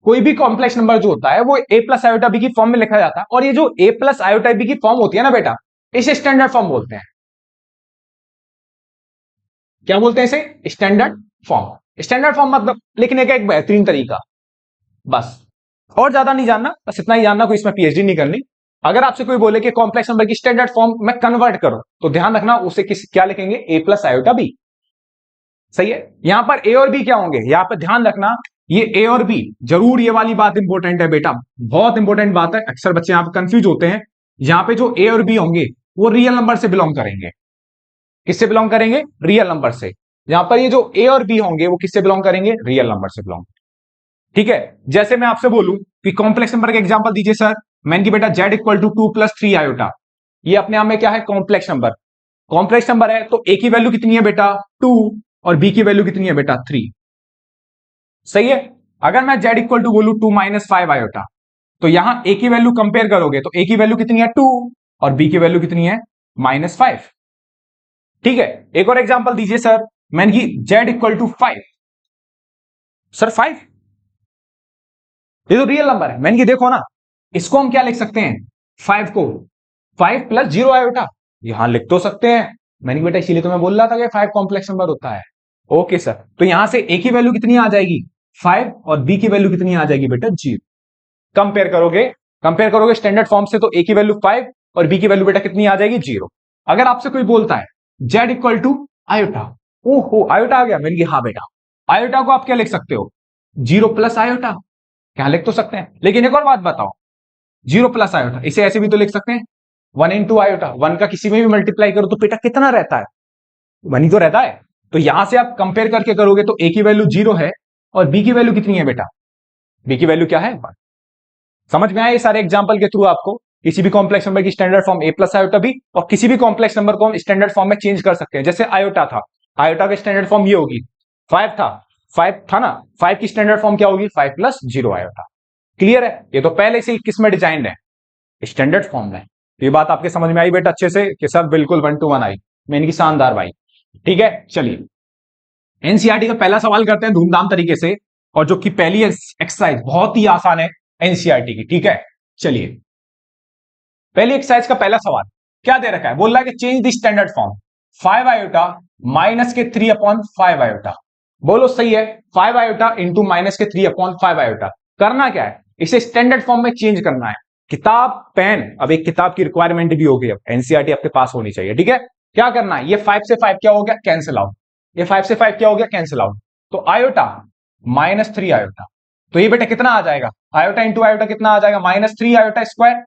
कोई भी कॉम्प्लेक्स नंबर जो होता है वो ए प्लस आयोटा बी की फॉर्म में लिखा जाता है, और ये जो ए प्लस आयोटा बी की फॉर्म होती है ना बेटा, इसे स्टैंडर्ड फॉर्म बोलते हैं। क्या बोलते हैं इसे, स्टैंडर्ड फॉर्म। स्टैंडर्ड फॉर्म मतलब लिखने का एक बेहतरीन तरीका, बस। और ज्यादा नहीं जानना, बस इतना ही जानना, कोई इसमें पीएचडी नहीं करनी। अगर आपसे कोई बोले कि कॉम्प्लेक्स नंबर की स्टैंडर्ड फॉर्म में कन्वर्ट करो, तो ध्यान रखना उसे किस क्या लिखेंगे, ए प्लस आयोटा बी। सही है। यहां पर ए और बी क्या होंगे, यहां पर ध्यान रखना, ये ए और बी जरूर, ये वाली बात इंपॉर्टेंट है बेटा, बहुत इंपॉर्टेंट बात है। अक्सर बच्चे यहां पर कंफ्यूज होते हैं। यहां पे जो ए और बी होंगे वो रियल नंबर से बिलोंग करेंगे। किससे बिलोंग करेंगे, रियल नंबर से। यहां पर ये जो ए और बी होंगे वो किससे बिलोंग करेंगे, रियल नंबर से बिलोंग। ठीक है। जैसे मैं आपसे बोलूं कि कॉम्प्लेक्स नंबर का एग्जांपल दीजिए सर, मैंने कि बेटा जेड इक्वल टू 2 + 3 आयोटा। ये अपने आप में क्या है, कॉम्प्लेक्स नंबर। कॉम्प्लेक्स नंबर है तो ए की वैल्यू कितनी है बेटा, 2, और बी की वैल्यू कितनी है बेटा, 3। सही है। अगर मैं जेड इक्वल टू बोलूं 2 - 5 आयोटा, तो यहां ए की वैल्यू कंपेयर करोगे तो ए की वैल्यू कितनी है, 2, और बी की वैल्यू कितनी है, -5। ठीक है। एक और एग्जांपल दीजिए सर, मैंने कि जेड इक्वल टू 5। सर 5, ये तो रियल नंबर है। मैंने कि देखो ना, इसको हम क्या लिख सकते हैं, 5 को 5 + 0 आयोटा, यहां लिख तो सकते हैं। मैंने बेटा इसीलिए तो मैं बोल रहा था कि 5 कॉम्प्लेक्स नंबर होता है। ओके सर, तो यहां से ए की वैल्यू कितनी आ जाएगी, 5, और बी की वैल्यू कितनी आ जाएगी बेटा, 0। कंपेयर करोगे स्टैंडर्ड फॉर्म से, तो ए की वैल्यू 5 और बी की वैल्यू बेटा कितनी आ जाएगी, 0। अगर आपसे कोई बोलता है जेड इक्वल टू आयोटा, ओहो आयोटा आ गया, मैंने कहा हाँ बेटा, आयोटा को आप क्या लिख सकते हो, 0 + आयोटा, क्या लिख तो सकते हैं। लेकिन एक और बात बताओ, 0 + आयोटा इसे ऐसे भी तो लिख सकते हैं, 1 × आयोटा। 1 का किसी में भी मल्टीप्लाई करो तो बेटा कितना रहता है, 1 ही तो रहता है। तो यहां से आप कंपेयर करके करोगे तो ए की वैल्यू 0 है, और बी की वैल्यू कितनी है बेटा, बी की वैल्यू क्या है, 1। समझ में आया ये सारे एग्जांपल के थ्रू आपको, किसी भी कॉम्प्लेक्स नंबर की स्टैंडर्ड फॉर्म ए प्लस आयोटा बी, और किसी भी कॉम्प्लेक्स नंबर को हम स्टैंडर्ड फॉर्म में चेंज कर सकते हैं। जैसे आयोटा था, आयोटा की स्टैंडर्ड फॉर्म ये होगी, 5 था ना, 5 की स्टैंडर्ड फॉर्म क्या होगी, 5 + 0 आयोटा। क्लियर है, ये तो पहले से ही किसमें डिजाइंड है, स्टैंडर्ड फॉर्म में। तो ये बात आपके समझ में आई बेटा अच्छे से, कि सब बिल्कुल 1 to 1 आई, मैंने की शानदार भाई। ठीक है, चलिए एनसीईआरटी का पहला सवाल करते हैं धूमधाम तरीके से, और जो कि पहली एक्सरसाइज बहुत ही आसान है एनसीईआरटी की। ठीक है, चलिए पहली एक्सरसाइज का पहला सवाल क्या दे रखा है, बोल रहा है कि change the standard form 5 iota -3/5 iota. बोलो सही है, 5 आयोटा इंटू -3/5 आयोटा। करना क्या है, इसे स्टैंडर्ड फॉर्म में चेंज करना है। किताब पेन, अब एक किताब की रिक्वायरमेंट भी होगी, अब एनसीईआरटी आपके पास होनी चाहिए। ठीक है, क्या करना है, ये 5 से 5 क्या हो गया, कैंसिल आउट। ये 5 से 5 क्या हो गया, कैंसिल आउट। तो आयोटा -3 आयोटा, तो ये बेटा कितना आ जाएगा, आयोटा इंटू आयोटा कितना आ जाएगा, -3 iota square.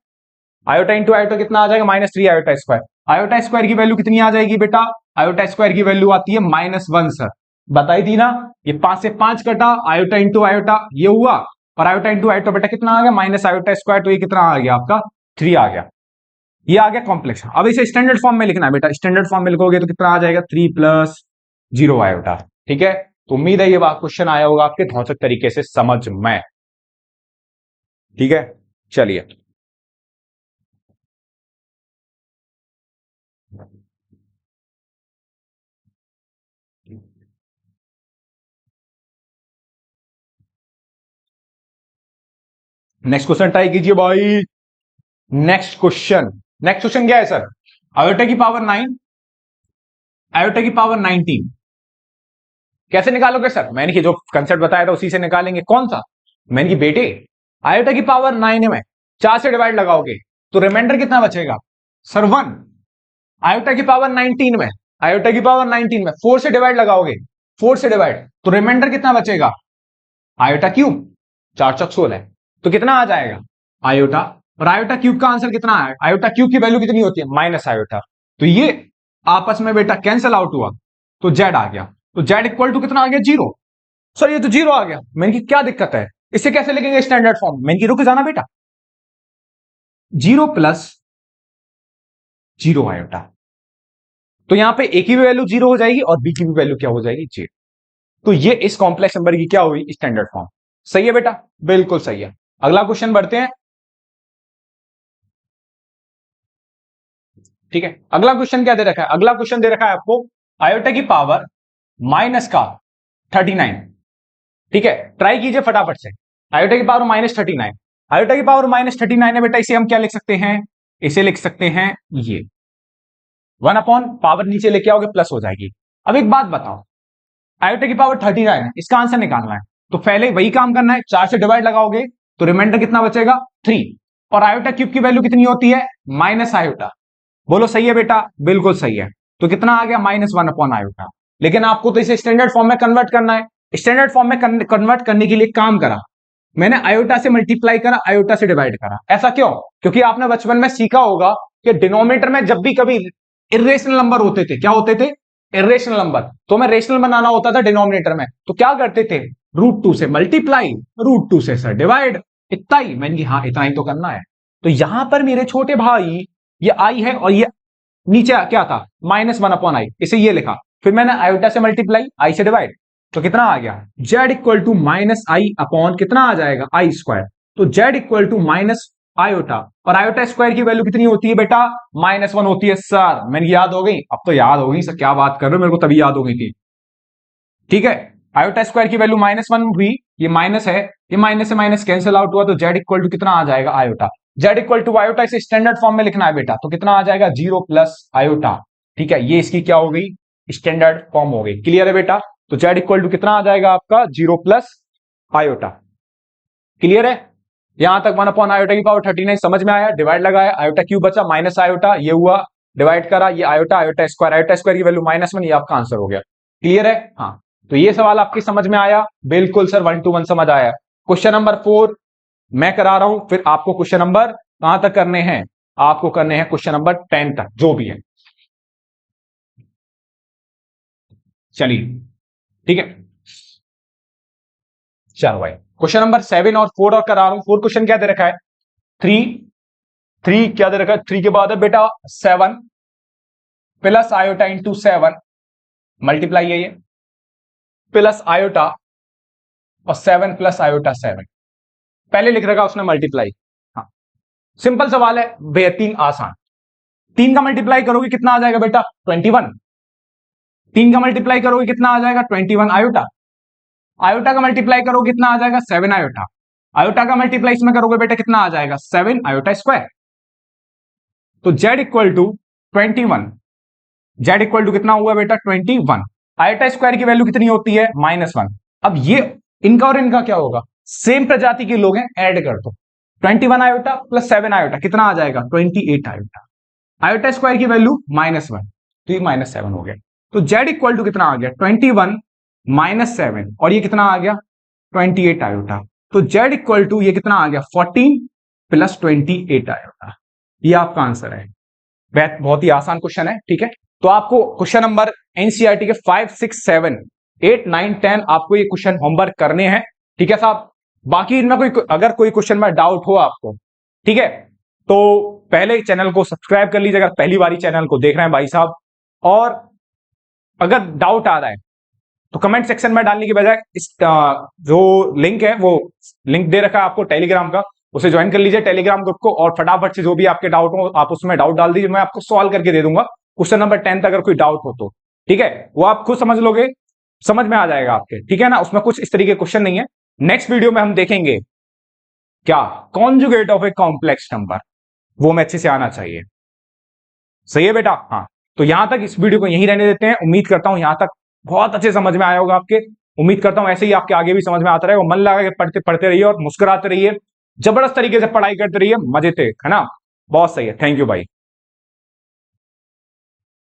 Iota into iota कितना आ जाएगा, -3 आयोटा स्क्वायर। आयोटा स्क्वायर की वैल्यू कितनी आ जाएगी बेटा, आयोटा स्क्वायर की वैल्यू आती है -1 सर, बताई थी ना। ये 5 से 5 कटा, आयोटा इंटू आयोटा ये हुआ, और आयोटा इंटू आयोटा बेटा कितना आ गया, माइनस आयोटा स्क्वायर, तो ये कितना आ गया आपका, 3 आ गया। ये आ गया कॉम्प्लेक्स। अब इसे स्टैंडर्ड फॉर्म में लिखना है बेटा, स्टैंडर्ड फॉर्म में लिखोगे तो कितना आ जाएगा, 3 + 0 आयोटा। ठीक है, तो उम्मीद है ये क्वेश्चन आया होगा आपके रोचक तरीके से समझ में। ठीक है, चलिए नेक्स्ट क्वेश्चन ट्राई कीजिए भाई। नेक्स्ट क्वेश्चन क्या है सर, आयोटा की पावर 9, आयोटा की पावर 19 कैसे निकालोगे सर। मैंने कि जो कंसेप्ट बताया था उसी से निकालेंगे। कौन सा, मैंने कि बेटे आयोटा की पावर 9 में 4 से डिवाइड लगाओगे तो रिमाइंडर कितना बचेगा सर, 1। आयोटा की पावर 19 में, आयोटा की पावर 19 में 4 से डिवाइड लगाओगे, 4 से डिवाइड, तो रिमाइंडर कितना बचेगा, आयोटा क्यूब, 4 चौक 16, तो कितना आ जाएगा आयोटा। और आयोटा क्यूब का आंसर कितना है, आयोटा क्यूब की वैल्यू कितनी होती है, माइनस आयोटा। तो ये आपस में बेटा कैंसिल आउट हुआ, तो जेड आ गया, तो जेड इक्वल टू कितना आ गया, 0। सर ये तो 0 आ गया, मैंने की क्या दिक्कत है, इसे कैसे लिखेंगे स्टैंडर्ड फॉर्म, मैंने की रुक जाना बेटा, 0 प्लस 0 आयोटा। तो यहां पे ए की भी वैल्यू 0 हो जाएगी और बी की भी वैल्यू क्या हो जाएगी, 0। तो ये इस कॉम्प्लेक्स नंबर की क्या हुई, स्टैंडर्ड फॉर्म। सही है बेटा, बिल्कुल सही है। अगला क्वेश्चन बढ़ते हैं, ठीक है। अगला क्वेश्चन क्या दे रखा है, अगला क्वेश्चन दे रखा है आपको आयोटा की पावर माइनस का 39, ठीक है। ट्राई कीजिए फटाफट से, आयोटा की पावर माइनस 39, आयोटा की पावर माइनस 39 है बेटा, इसे हम क्या लिख सकते हैं, इसे लिख सकते हैं ये 1 अपॉन पावर नीचे लेके आओगे प्लस हो जाएगी। अब एक बात बताओ, आयोटा की पावर 39 है, इसका आंसर निकालना है, तो पहले वही काम करना है, 4 से डिवाइड लगाओगे तो रिमाइंडर कितना बचेगा, 3। और आयोटा क्यूब की वैल्यू कितनी होती है, माइनस आयोटा। बोलो सही है बेटा, बिल्कुल सही है। तो कितना आ गया, -1 अपॉन आयोटा। लेकिन आपको तो इसे स्टैंडर्ड फॉर्म में कन्वर्ट करना है, स्टैंडर्ड फॉर्म में कन्वर्ट करने के लिए काम करा मैंने, आयोटा से मल्टीप्लाई करा, आयोटा से डिवाइड करा। ऐसा क्यों, क्योंकि आपने बचपन में सीखा होगा कि डिनोमिनेटर में जब भी कभी इर्रेशनल नंबर होते थे, क्या होते थे, इर्रेशनल नंबर, तो हमें रेशनल बनाना होता था डिनोमिनेटर में, तो क्या करते थे, √2 से मल्टीप्लाई, √2 से सर डिवाइड, इतना ही। मैंने हाँ इतना ही तो करना है। तो यहां पर मेरे छोटे भाई ये आई है और ये नीचे क्या था, -1 अपॉन आई, इसे ये लिखा, फिर मैंने आयोटा से मल्टीप्लाई, आई से डिवाइड, तो कितना आ गया, Z equal to minus I upon कितना आ जाएगा, आई स्क्वायर। तो Z equal to minus iota, और आयोटा स्क्वायर की वैल्यू कितनी होती है बेटा, -1 होती है। सर मैंने याद हो गई, अब तो याद हो गई सर, क्या बात कर रहे हो, मेरे को तभी याद हो गई थी, ठीक है। आयोटा स्क्वायर की वैल्यू -1 हुई, ये माइनस है, ये माइनस से माइनस कैंसिल आउट हुआ, तो जेड इक्वल टू कितना आ जाएगा, iota. Z equal to iota इसे स्टैंडर्ड फॉर्म में लिखना है बेटा, तो कितना आ जाएगा, 0 प्लस आयोटा, ठीक है। ये इसकी क्या हो गई, स्टैंडर्ड फॉर्म हो गई। क्लियर है बेटा, तो जेड इक्वल टू कितना आ जाएगा आपका, 0 प्लस आयोटा। क्लियर है, यहां तक 1 अपॉन आयोटा की पावर 39 समझ में आया, डिवाइड लगाया, आयोटा क्यूब बचा, माइनस आयोटा, ये हुआ डिवाइड करा, ये आयोटा, आयोटा स्क्वायर की वैल्यू -1, ये आपका आंसर हो गया। क्लियर है, हाँ। तो ये सवाल आपकी समझ में आया, बिल्कुल सर 1 to 1 समझ आया। क्वेश्चन नंबर 4 मैं करा रहा हूं, फिर आपको क्वेश्चन नंबर कहां तक करने हैं, आपको करने हैं क्वेश्चन नंबर 10 तक, जो भी है। चलिए ठीक है, चलो भाई क्वेश्चन नंबर 7 और 4 और करा रहा हूं। 4 क्वेश्चन क्या दे रखा है, 3 क्या दे रखा है, 3 के बाद है बेटा 7 प्लस आयोटा इंटू 7 मल्टीप्लाई है ये, प्लस आयोटा और 7 प्लस आयोटा 7, पहले लिख रखा उसने मल्टीप्लाई। हाँ सिंपल सवाल है, बेहतरीन आसान। 3 का मल्टीप्लाई करोगे कितना आ जाएगा बेटा, 21। 3 का मल्टीप्लाई करोगे कितना आ जाएगा, 21 आयोटा। आयोटा का मल्टीप्लाई करोगे कितना आ जाएगा, 7 आयोटा। आयोटा का मल्टीप्लाई इसमें करोगे बेटा कितना आ जाएगा, 7 आयोटा स्क्वायर। तो Z equal to 21, Z equal to कितना हुआ बेटा, 21। आयोटा स्क्वायर की वैल्यू कितनी होती है, -1। अब ये इनका और इनका क्या होगा, सेम प्रजाति के लोग हैं, ऐड कर दो, 21 आयोटा प्लस 7 आयोटा कितना आ जाएगा, 28 आयोटा। आयोटा स्क्वायर की वैल्यू -1, तो ये -7 हो गया। तो जेड इक्वल टू कितना आ गया, 21 -7, और ये कितना आ गया, 28 आयोटा। तो जेड इक्वल टू ये कितना आ गया, 14 प्लस 28 आयोटा। ये आपका आंसर है। बहुत ही आसान क्वेश्चन है, ठीक है। तो आपको क्वेश्चन नंबर एनसीईआरटी के 5, 6, 7, 8, 9, 10 आपको ये क्वेश्चन होमवर्क करने हैं, ठीक है साहब। बाकी इनमें कोई अगर कोई क्वेश्चन में डाउट हो आपको, ठीक है, तो पहले चैनल को सब्सक्राइब कर लीजिए अगर पहली बार चैनल को देख रहे हैं भाई साहब। और अगर डाउट आ रहा है तो कमेंट सेक्शन में डालने की बजाय इस जो लिंक है वो लिंक दे रखा है आपको टेलीग्राम का, उसे ज्वाइन कर लीजिए टेलीग्राम ग्रुप को, और फटाफट से जो भी आपके डाउट हो आप उसमें डाउट डाल दीजिए, मैं आपको सॉल्व करके दे दूंगा क्वेश्चन नंबर 10 तक। अगर कोई डाउट हो तो ठीक है, वो आप खुद समझ लोगे, समझ में आ जाएगा आपके, ठीक है ना। उसमें कुछ इस तरीके क्वेश्चन नहीं है। नेक्स्ट वीडियो में हम देखेंगे क्या, conjugate of a complex number, वो में अच्छे से आना चाहिए। सही है बेटा, हाँ। तो यहां तक इस वीडियो को यहीं रहने देते हैं। उम्मीद करता हूं यहां तक बहुत अच्छे समझ में आया होगा आपके। उम्मीद करता हूं ऐसे ही आपके आगे भी समझ में आता रहेगा। मन लगा के पढ़ते पढ़ते रहिए और मुस्कुराते रहिए, जबरदस्त तरीके से पढ़ाई करते रहिए, मजे थे, है ना। बहुत सही है, थैंक यू भाई।